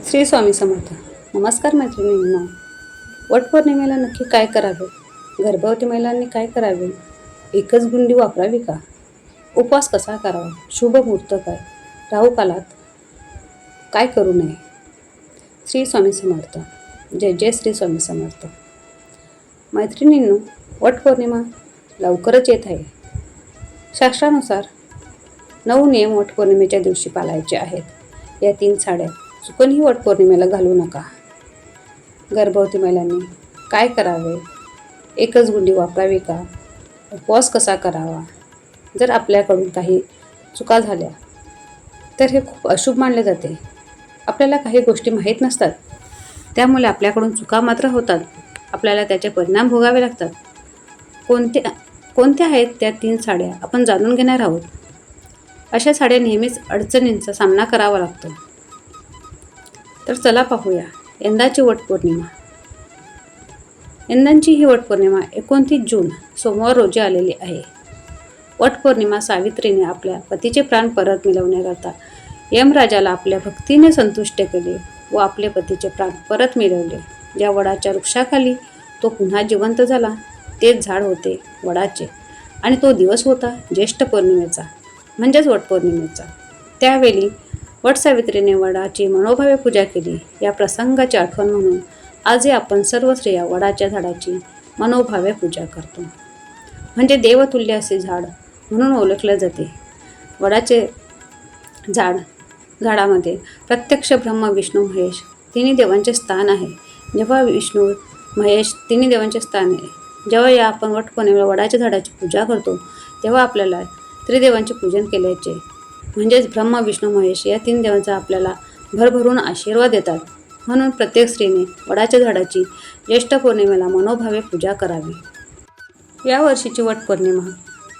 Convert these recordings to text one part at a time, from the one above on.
श्री स्वामी समर्थ. नमस्कार मैत्रिणींनो. वटपौर्णिमेला नक्की काय करावे? गर्भवती महिलांनी काय करावे? एकच गुंडी वापरावी का? उपवास कसा करावा? शुभ मुहूर्त काय? राहू कालात काय करू नये? श्री स्वामी समर्थ. जय जय श्री स्वामी समर्थ. मैत्रिणींनो, वटपौर्णिमा लवकरच येत आहे. शास्त्रानुसार 9 नियम वटपौर्णिमेच्या दिवशी पाळायचे आहेत. या 3 साड्या चुकूनही वटपौर्णिमेला घालू नका. गर्भवती महिलांनी काय करावे? एकच गुंडी वापरावी का? उपवास कसा करावा? जर आपल्याकडून काही चुका झाल्या तर हे खूप अशुभ मानले जाते. आपल्याला काही गोष्टी माहीत नसतात, त्यामुळे आपल्याकडून चुका मात्र होतात. आपल्याला त्याचे परिणाम भोगावे लागतात. कोणत्या आहेत त्या 3 साड्या आपण जाणून घेणार आहोत. अशा साड्या नेहमीच अडचणींचा सामना करावा लागतो. तर चला पाहूया यंदाची वटपौर्णिमा. यंदाची ही वटपौर्णिमा 29 जून सोमवार रोजी आलेली आहे. वटपौर्णिमा सावित्रीने आपल्या पतीचे प्राण परत मिळवण्याकरता यमराजाला आपल्या भक्तीने संतुष्ट केले व आपले पतीचे प्राण परत मिळवले. ज्या वडाच्या वृक्षाखाली तो पुन्हा जिवंत झाला तेच झाड होते वडाचे, आणि तो दिवस होता ज्येष्ठ पौर्णिमेचा, म्हणजेच वटपौर्णिमेचा. त्यावेळी वटसावित्रीने वडाची मनोभावे पूजा केली. या प्रसंगाची आठवण म्हणून आजही आपण सर्व स्त्रिया वडाच्या झाडाची मनोभावे पूजा करतो. म्हणजे देवतुल्य असे झाड म्हणून ओळखले जाते. वडाचे झाडामध्ये प्रत्यक्ष ब्रह्म विष्णू महेश तिन्ही देवांचे स्थान आहे. जेव्हा विष्णू महेश तिन्ही देवांचे स्थान आहे, जेव्हा या आपण वटपौर्णिमेला वडाच्या झाडाची पूजा करतो तेव्हा आपल्याला त्रिदेवांचे पूजन केल्याचे, म्हणजेच ब्रह्मा विष्णू महेश या 3 देवांचा आपल्याला भरभरून आशीर्वाद देतात. म्हणून प्रत्येक स्त्रीने वडाच्या झाडाची ज्येष्ठ पौर्णिमेला मनोभावे पूजा करावी. या वर्षीची वटपौर्णिमा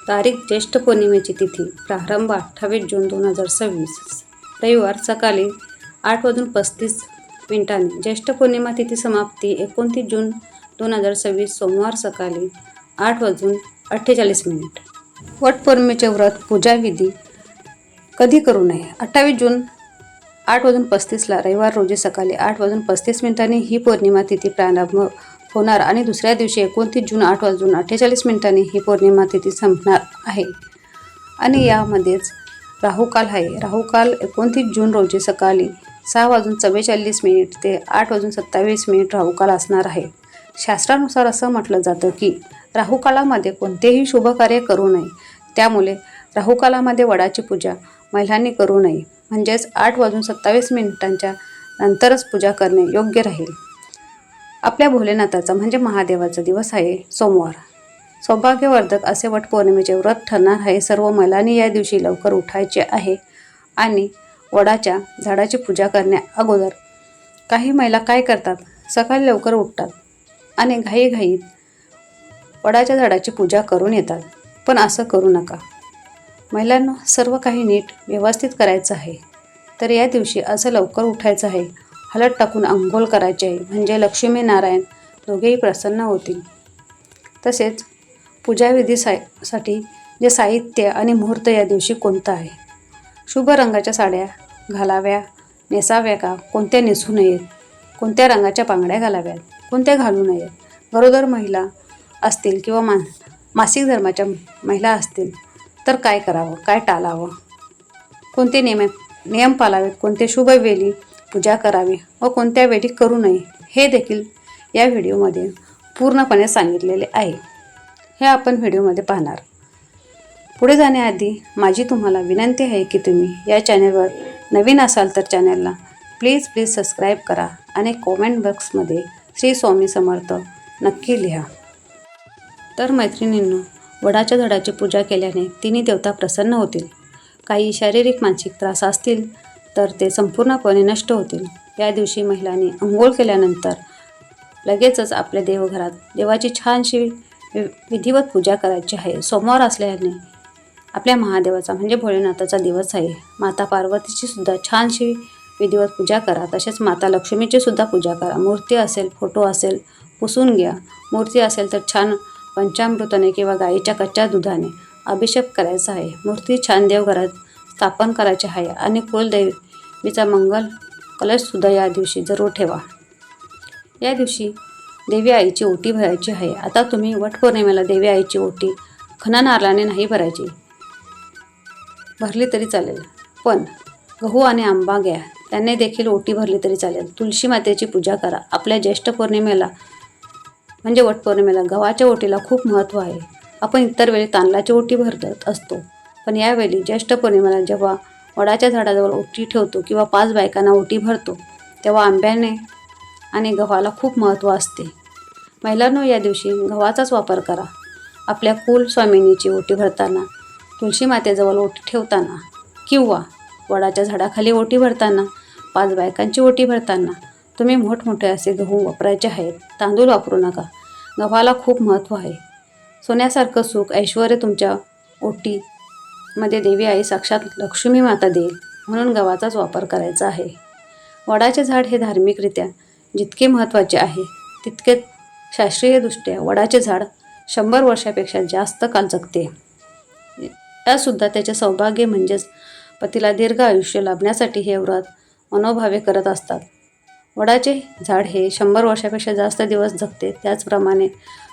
तारीख ज्येष्ठ पौर्णिमेची तिथी प्रारंभ 28 जून 2026 रविवार सकाळी 8:35 ज्येष्ठ पौर्णिमा तिथी समाप्ती 29 जून 2026 सोमवार सकाळी 8:48. वटपौर्णिमेचे व्रत पूजाविधी कधी करू नये. 28 जून 8:35 रविवार रोजी सकाळी 8:35 ही पौर्णिमा तिथी प्रारंभ होणार आणि दुसऱ्या दिवशी 29 जून 8:48 ही पौर्णिमा तिथी संपणार आहे. आणि यामध्येच राहुकाल आहे. राहुकाल 29 जून रोजी सकाळी 6:44 ते 8:27 राहुकाल असणार आहे. शास्त्रानुसार असं म्हटलं जातं की राहुकालामध्ये कोणतेही शुभ कार्य करू नये. त्यामुळे राहुकालामध्ये वडाची पूजा महिलांनी करू नये. म्हणजेच 8:27 नंतरच पूजा करणे योग्य राहील. आपल्या भोलेनाथाचा म्हणजे महादेवाचा दिवस आहे सोमवार. सौभाग्यवर्धक असे वटपौर्णिमेचे व्रत ठरणार आहे. सर्व महिलांनी या दिवशी लवकर उठायचे आहे आणि वडाच्या झाडाची पूजा करण्या अगोदर काही महिला काय करतात, सकाळी लवकर उठतात आणि घाईघाईत वडाच्या झाडाची पूजा करून येतात. पण असं करू नका. महिलांना सर्व काही नीट व्यवस्थित करायचं आहे. तर या दिवशी असं लवकर उठायचं आहे, हळद टाकून अंघोळ करायचे आहे, म्हणजे लक्ष्मी नारायण दोघेही प्रसन्न होतील. तसेच पूजाविधीसाठी जे साहित्य आणि मुहूर्त या दिवशी कोणतं आहे, शुभ रंगाच्या साड्या घालाव्या नेसाव्या का, कोणत्या नेसू नयेत, कोणत्या रंगाच्या बांगड्या घालाव्यात, कोणत्या घालू नयेत, गरोदर महिला असतील किंवा मासिक धर्माच्या महिला असतील तर काय करावं, काय टाळावं, कोणते नियम पाळावेत, कोणते शुभ वेळी पूजा करावी व कोणत्या वेळी करू नये, हे देखील या व्हिडिओमध्ये पूर्णपणे सांगितलेले आहे. हे आपण व्हिडिओमध्ये पाहणार. पुढे जाण्याआधी माझी तुम्हाला विनंती आहे की तुम्ही या चॅनलवर नवीन असाल तर चॅनलला प्लीज सबस्क्राईब करा आणि कॉमेंट बॉक्समध्ये श्री स्वामी समर्थ नक्की लिहा. तर मैत्रिणींनो, वडाच्या झाडाची पूजा केल्याने तिन्ही देवता प्रसन्न होतील. काही शारीरिक मानसिक त्रास असतील तर ते संपूर्णपणे नष्ट होतील. या दिवशी महिलांनी अंघोळ केल्यानंतर लगेचच आपल्या देवघरात देवाची छानशी विधिवत पूजा करायची आहे. सोमवार असल्याने आपल्या महादेवाचा म्हणजे भोलेनाथाचा दिवस आहे. माता पार्वतीची सुद्धा छानशी विधिवत पूजा करा. तसेच माता लक्ष्मीची सुद्धा पूजा करा. मूर्ती असेल, फोटो असेल, पुसून घ्या. मूर्ती असेल तर छान पंचामृताने किंवा गाईच्या कच्च्या दुधाने अभिषेक करायचा आहे. मूर्ती छान देवघरात स्थापन करायची आहे आणि कुलदेवीचा मंगल कलशसुद्धा या दिवशी जरूर ठेवा. या दिवशी देवी आईची ओटी भरायची आहे. आता तुम्ही वटपौर्णिमेला देवी आईची ओटी खणा नारळाने नाही भरायची, भरली तरी चालेल, पण गहू आणि आंबा घ्या, त्याने देखील ओटी भरली तरी चालेल. तुळशी मातेची पूजा करा. आपल्या ज्येष्ठ पौर्णिमेला म्हणजे वटपौर्णिमेला गव्हाच्या ओटीला खूप महत्त्व आहे. आपण इतर वेळी तांदळाची ओटी भरत असतो, पण यावेळी ज्येष्ठ पौर्णिमेला जेव्हा वडाच्या झाडाजवळ ओटी ठेवतो किंवा 5 बायकांना ओटी भरतो, तेव्हा आंब्याने आणि गव्हाला खूप महत्त्व असते. महिलांनो, या दिवशी गव्हाचाच वापर करा. आपल्या कुलस्वामिनीची ओटी भरताना, तुळशी मातेजवळ ओटी ठेवताना किंवा वडाच्या झाडाखाली ओटी भरताना, 5 बायकांची ओटी भरताना तुम्ही मोठमोठे असे गहू वापरायचे आहेत. तांदूळ वापरू नका. गव्हाला खूप महत्त्व आहे. सोन्यासारखं सुख ऐश्वर्य तुमच्या ओटीमध्ये देवी आई साक्षात लक्ष्मी माता देईल, म्हणून गव्हाचाच वापर करायचा आहे. वडाचे झाड हे धार्मिकरित्या जितके महत्त्वाचे आहे, तितकेच शास्त्रीयदृष्ट्या वडाचे झाड 100 वर्षापेक्षा जास्त काळ जगते. त्यासुद्धा त्याचे सौभाग्य म्हणजेच पतीला दीर्घ आयुष्य लाभण्यासाठी हे व्रत मनोभावे करत असतात. वडाचे झाड हे 100 वर्षापेक्षा जास्त दिवस जगते. त्याचप्रमाणे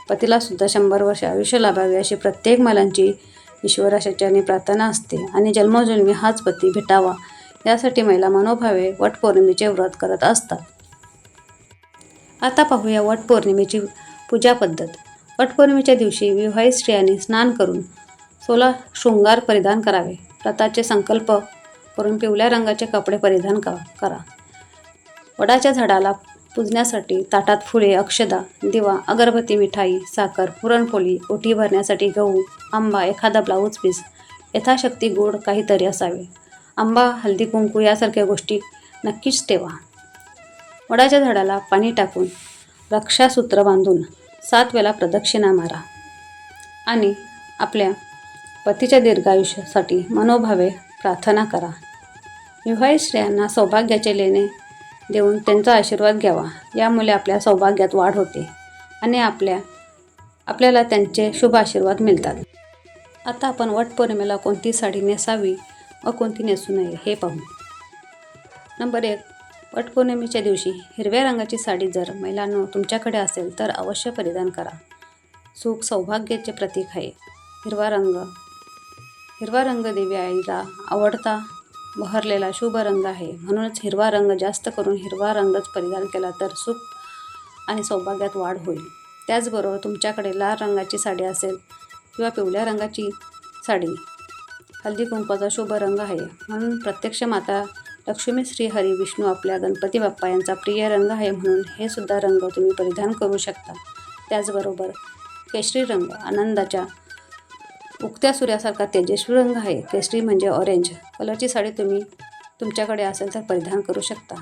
पतीलासुद्धा 100 वर्ष आयुष्य लाभावे अशी प्रत्येक महिलांची ईश्वराच्याने प्रार्थना असते आणि जन्मोजन्मी हाच पती भेटावा यासाठी महिला मनोभावे वटपौर्णिमेचे व्रत करत असतात. आता पाहूया वटपौर्णिमेची पूजा पद्धत. वटपौर्णिमेच्या दिवशी विवाहित स्त्रियांनी स्नान करून 16 शृंगार परिधान करावे. व्रताचे संकल्प करून पिवळ्या रंगाचे कपडे परिधान करा. वडाच्या झाडाला पूजण्यासाठी ताटात फुले, अक्षदा, दिवा, अगरबत्ती, मिठाई, साखर, पुरणपोळी, ओटी भरण्यासाठी गहू, आंबा, एखादा ब्लाऊज पीस, यथाशक्ती गोड काहीतरी असावे. आंबा, हळदी कुंकू यासारख्या गोष्टी नक्कीच ठेवा. वडाच्या झाडाला पाणी टाकून रक्षासूत्र बांधून 7 वेळा प्रदक्षिणा मारा आणि आपल्या पतीच्या दीर्घायुष्यासाठी मनोभावे प्रार्थना करा. विवाहित स्त्रियांना सौभाग्याचे लेणे देऊन त्यांचा आशीर्वाद घ्यावा. यामुळे आपल्या सौभाग्यात वाढ होते आणि आपल्याला त्यांचे शुभ आशीर्वाद मिळतात. आता आपण वटपौर्णिमेला कोणती साडी नेसावी व कोणती नेसू नये हे पाहू. नंबर 1. वटपौर्णिमेच्या दिवशी हिरव्या रंगाची साडी जर महिलांनो तुमच्याकडे असेल तर अवश्य परिधान करा. सुख सौभाग्याचे प्रतीक आहे. हिरवा रंग देवी आईला आवडता बहरलेला शुभ रंग आहे. म्हणूनच हिरवा रंग, जास्त करून हिरवा रंगच परिधान केला तर सुख आणि सौभाग्यात वाढ होईल. त्याचबरोबर तुमच्याकडे लाल रंगाची साडी असेल किंवा पिवळ्या रंगाची साडी, हळदी कुंकवाचा शुभ रंग आहे. म्हणून प्रत्यक्ष माता लक्ष्मी, श्री हरी, विष्णू आपल्या गणपती बाप्पा यांचा प्रिय रंग आहे, म्हणून हे सुद्धा रंग तुम्ही परिधान करू शकता. त्याचबरोबर केशरी रंग आनंदाच्या उगत्या सूर्यासारखा तेजस्वी रंग आहे. केशरी म्हणजे ऑरेंज कलरची साडी तुमच्याकडे असेल तर परिधान करू शकता.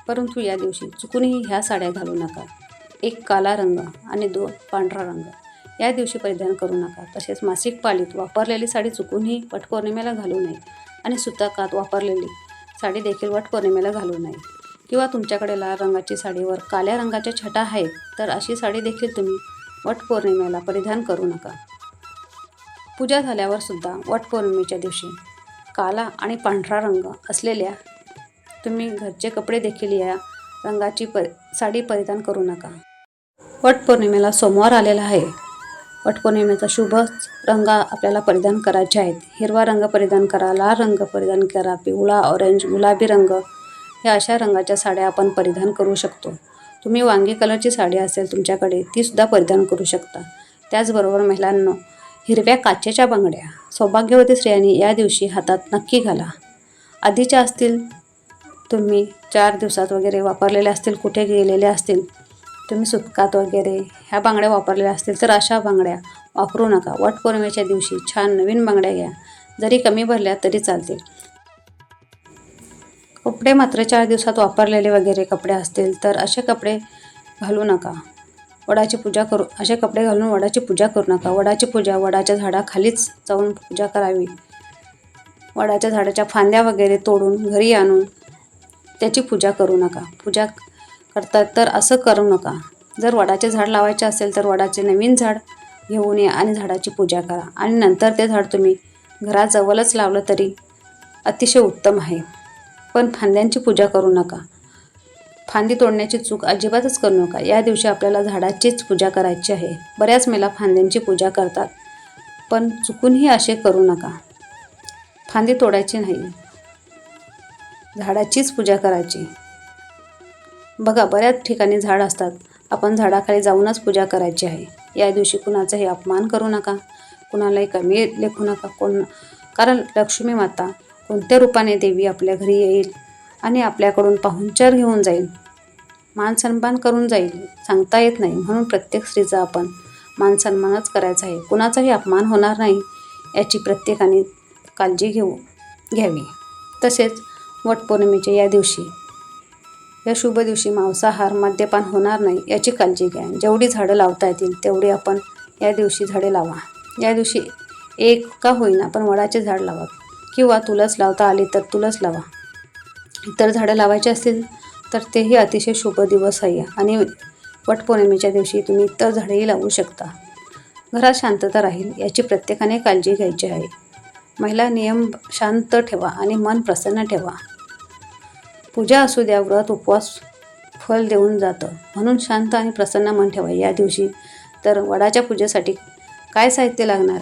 परंतु या दिवशी चुकूनही ह्या साड्या घालू नका. 1 काला रंग आणि 2 पांढरा रंग या दिवशी परिधान करू नका. तसेच मासिक पाळीत वापरलेली साडी चुकूनही वटपौर्णिमेला घालू नये आणि सुतकात वापरलेली साडी देखील वटपौर्णिमेला घालू नये. किंवा तुमच्याकडे लाल रंगाची साडीवर काळ्या रंगाच्या छटा आहेत तर अशी साडी देखील तुम्ही वटपौर्णिमेला परिधान करू नका. पूजा झाल्यावर सुद्धा वटपौर्णिमेच्या दिवशी काला आणि पांढरा रंग असलेल्या तुम्ही घरचे कपडे देखील या रंगाची साडी परिधान करू नका. वटपौर्णिमेला सोमवार आलेला आहे. वटपौर्णिमेचा शुभ रंग आपल्याला परिधान करायचे आहेत. हिरवा रंग परिधान करा, लाल रंग परिधान करा, पिवळा, ऑरेंज, गुलाबी रंग या अशा रंगाच्या साड्या आपण परिधान करू शकतो. तुम्ही वांगी कलरची साडी असेल तुमच्याकडे तीसुद्धा परिधान करू शकता. त्याचबरोबर महिलांनो, हिरव्या काचेच्या बांगड्या सौभाग्यवती स्त्रियांनी या दिवशी हातात नक्की घाला. आधीच्या असतील, तुम्ही 4 दिवसात वगैरे वापरलेल्या असतील, कुठे गेलेले असतील, तुम्ही सुतकात वगैरे ह्या बांगड्या वापरलेल्या असतील तर अशा बांगड्या वापरू नका. वटपौर्णिमेच्या दिवशी छान नवीन बांगड्या घ्या, जरी कमी भरल्या तरी चालतील. कपडे मात्र 4 दिवसात वापरलेले वगैरे कपडे असतील तर असे कपडे घालू नका. असे कपडे घालून वडाची पूजा करू नका. वडाची पूजा वडाच्या झाडाखालीच जाऊन पूजा करावी. वडाच्या झाडाच्या फांद्या वगैरे तोडून घरी आणून त्याची पूजा करू नका. पूजा करतात तर असं करू नका. जर वडाचे झाड लावायचे असेल तर वडाचे नवीन झाड घेऊन या आणि झाडाची पूजा करा आणि नंतर ते झाड तुम्ही घराजवळच लावलं तरी अतिशय उत्तम आहे. पण फांद्यांची पूजा करू नका. फांदी तोडण्याची चूक अजिबातच करू नका. या दिवशी आपल्याला झाडाचीच पूजा करायची आहे. बऱ्याच महिला फांद्यांची पूजा करतात, पण चुकूनही असे करू नका. फांदी तोडायची नाही, झाडाचीच पूजा करायची. बघा, बऱ्याच ठिकाणी झाड असतात, आपण झाडाखाली जाऊनच पूजा करायची आहे. या दिवशी कुणाचाही अपमान करू नका, कुणालाही कमी लेखू नका. कारण लक्ष्मी माता कोणत्या रूपाने देवी आपल्या घरी येईल आणि आपल्याकडून पाहुणचार घेऊन जाईल, मान सन्मान करून जाईल, सांगता येत नाही. म्हणून प्रत्येक स्त्रीचा आपण मान सन्मानच करायचा आहे. कुणाचाही अपमान होणार नाही याची प्रत्येकाने काळजी घ्यावी. तसेच वटपौर्णिमेच्या या शुभ दिवशी मांसाहार, मद्यपान होणार नाही याची काळजी घ्या. जेवढी झाडं लावता येतील तेवढी आपण या दिवशी झाडे लावा. या दिवशी एक का होईना पण वडाचे झाड लावा, किंवा तुळस लावता आली तर तुळस लावा. इतर झाडं लावायची असतील तर तेही अतिशय शुभ दिवस आहे आणि वटपौर्णिमेच्या दिवशी तुम्ही इतर झाडेही लावू शकता. घरात शांतता राहील याची प्रत्येकाने काळजी घ्यायची आहे. महिला नियम शांत ठेवा आणि मन प्रसन्न ठेवा. पूजा असू द्या, व्रत उपवास फल देऊन जातं, म्हणून शांत आणि प्रसन्न मन ठेवा या दिवशी. तर वडाच्या पूजेसाठी काय साहित्य लागणार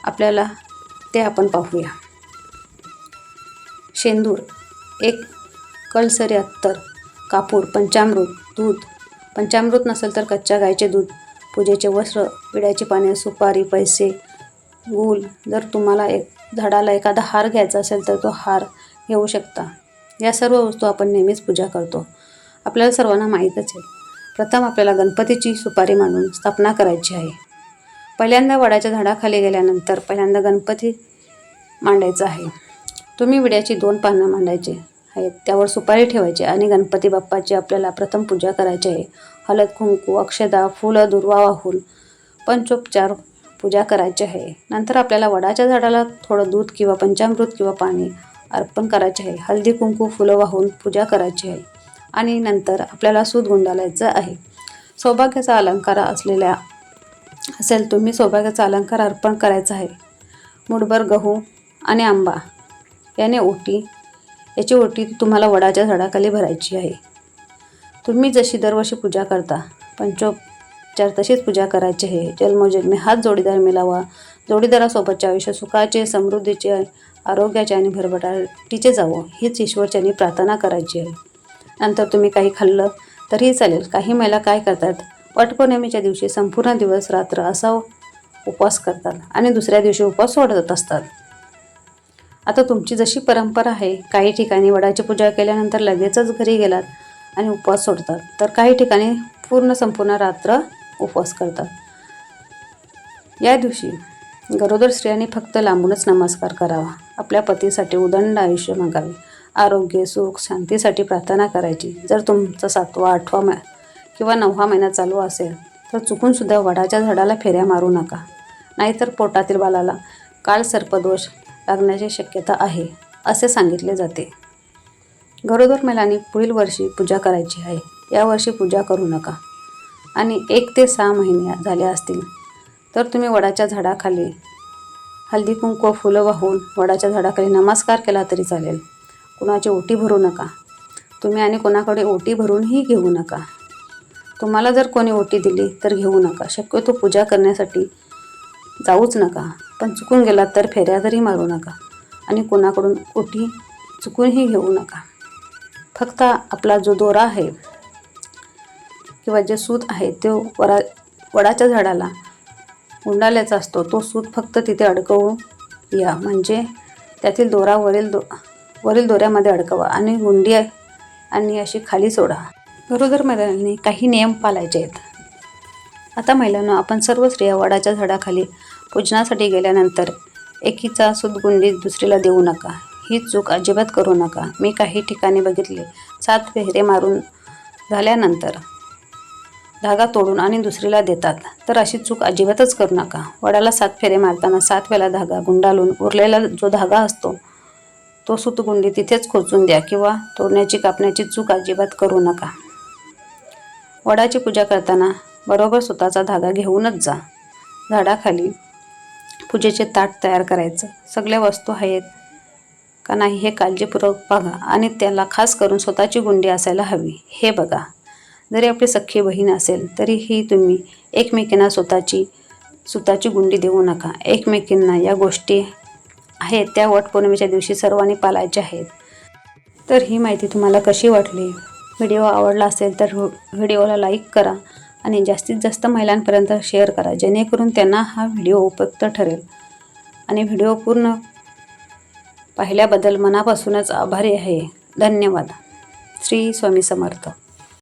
आपल्याला ते आपण पाहूया. शेंदूर 1, कळसरी अत्तर, कापूर, पंचामृत, दूध. पंचामृत नसेल तर कच्च्या गायीचे दूध, पूजेचे वस्त्र, विड्याची पाने, सुपारी, पैसे, गूळ. जर तुम्हाला झाडाला एखादा हार घ्यायचा असेल तर तो हार घेऊ शकता. या सर्व वस्तू आपण नेहमीच पूजा करतो, आपल्याला सर्वांना माहीतच आहे. प्रथम आपल्याला गणपतीची सुपारी मांडून स्थापना करायची आहे. पहिल्यांदा वडाच्या झाडाखाली गेल्यानंतर पहिल्यांदा गणपती मांडायचा आहे. तुम्ही विड्याची 2 पानं मांडायची आहेत, त्यावर सुपारी ठेवायची आणि गणपती बाप्पाची आपल्याला प्रथम पूजा करायची आहे. हळद, कुंकू, अक्षदा, फुलं, दुर्वा वाहून पंचोपचार पूजा करायची आहे. नंतर आपल्याला वडाच्या झाडाला थोडं दूध किंवा पंचामृत किंवा पाणी अर्पण करायचे आहे. हळदी, कुंकू, फुलं वाहून पूजा करायची आहे आणि नंतर आपल्याला सूत गुंडाळायचं आहे. सौभाग्याचा अलंकार असेल तुम्ही सौभाग्याचा अलंकार अर्पण करायचा आहे. मुठभर गहू आणि आंबा याची ओटी तुम्हाला वडाच्या झाडाखाली भरायची आहे. तुम्ही जशी दरवर्षी पूजा करता पंचोपचार तशीच पूजा करायची आहे. जन्मोजन्मी हाच जोडीदार मिळावा. जोडीदारासोबतचे आयुष्य सुखाचे, समृद्धीचे, आरोग्याचे आणि भरभराटीचे जावो हीच ईश्वरचरणी प्रार्थना करायची आहे. नंतर तुम्ही काही खाल्लं तरीही चालेल. काही महिला काय करतात, वटपौर्णिमेच्या दिवशी संपूर्ण दिवस रात्र असा उपवास करतात आणि दुसऱ्या दिवशी उपवास सोडत असतात. आता तुमची जशी परंपरा आहे, काही ठिकाणी वडाची पूजा केल्यानंतर लगेचच घरी गेलात आणि उपवास सोडतात, तर काही ठिकाणी संपूर्ण रात्र उपवास करतात. या दिवशी गरोदर स्त्रियांनी फक्त लांबूनच नमस्कार करावा. आपल्या पतीसाठी उदंड आयुष्य मागावे. आरोग्य, सुख, शांतीसाठी प्रार्थना करायची. जर तुमचा 7वा, 8वा किंवा 9वा महिना चालू असेल तर चुकूनसुद्धा वडाच्या झाडाला फेऱ्या मारू नका, नाहीतर पोटातील बाळाला काळ सर्पदोष लागण्याची शक्यता आहे असे सांगितले जाते. गरोदर महिलांनी पुढील वर्षी पूजा करायची आहे. यावर्षी पूजा करू नका आणि 1 ते 6 महिने झाले असतील तर तुम्ही वडाच्या झाडाखाली हळदी, कुंकू, फुलं वाहून वडाच्या झाडाखाली नमस्कार केला तरी चालेल. कुणाची ओटी भरू नका तुम्ही आणि कोणाकडे ओटी भरूनही घेऊ नका. तुम्हाला जर कोणी ओटी दिली तर घेऊ नका. शक्यतो पूजा करण्यासाठी जाऊच नका. पण चुकून गेलात तर फेऱ्या तरी मारू नका आणि कोणाकडून ओटी चुकूनही घेऊ नका. फक्त आपला जो दोरा आहे किंवा जे सूत आहे ते वडाच्या झाडाला गुंडाळायचा असतो. तो सूत फक्त तिथे अडकवू या, म्हणजे त्यातील दोरा वरील दोऱ्यामध्ये अडकवा आणि गुंडी आणि अशी खाली सोडा. गरोदर महिलांनी काही नियम पाळायचे आहेत. आता महिलांना आपण सर्व स्त्रिया वडाच्या झाडाखाली पूजनासाठी गेल्यानंतर एकीचा सूतगुंडी दुसरीला देऊ नका. ही चूक अजिबात करू नका. मी काही ठिकाणी बघितले 7 फेरे मारून झाल्यानंतर धागा तोडून आणि दुसरीला देतात, तर अशी चूक अजिबातच करू नका. वडाला 7 फेरे मारताना 7 वेळा धागा गुंडाळून उरलेला जो धागा असतो तो सूतगुंडी तिथेच खोचून द्या किंवा तोडण्याची कापण्याची चूक अजिबात करू नका. वडाची पूजा करताना बरोबर सुताचा धागा घेऊनच जा. झाडाखाली पूजेचे ताट तयार करायचं. सगळ्या वस्तू आहेत का नाही हे काळजीपूर्वक बघा आणि त्याला खास करून स्वतःची गुंडी असायला हवी हे बघा. जरी आपली सख्खी बहीण असेल तरीही तुम्ही एकमेकींना स्वतःची गुंडी देऊ नका. एकमेकींना या गोष्टी आहेत त्या वटपौर्णिमेच्या दिवशी सर्वांनी पाळायच्या आहेत. तर ही माहिती तुम्हाला कशी वाटली? व्हिडिओ आवडला असेल तर व्हिडिओला लाईक करा आणि जास्तीत जास्त महिलांपर्यंत शेअर करा, जेणेकरून त्यांना हा व्हिडिओ उपयुक्त ठरेल. आणि व्हिडिओ पूर्ण पाहिल्याबद्दल मनापासूनच आभारी आहे. धन्यवाद. श्री स्वामी समर्थ.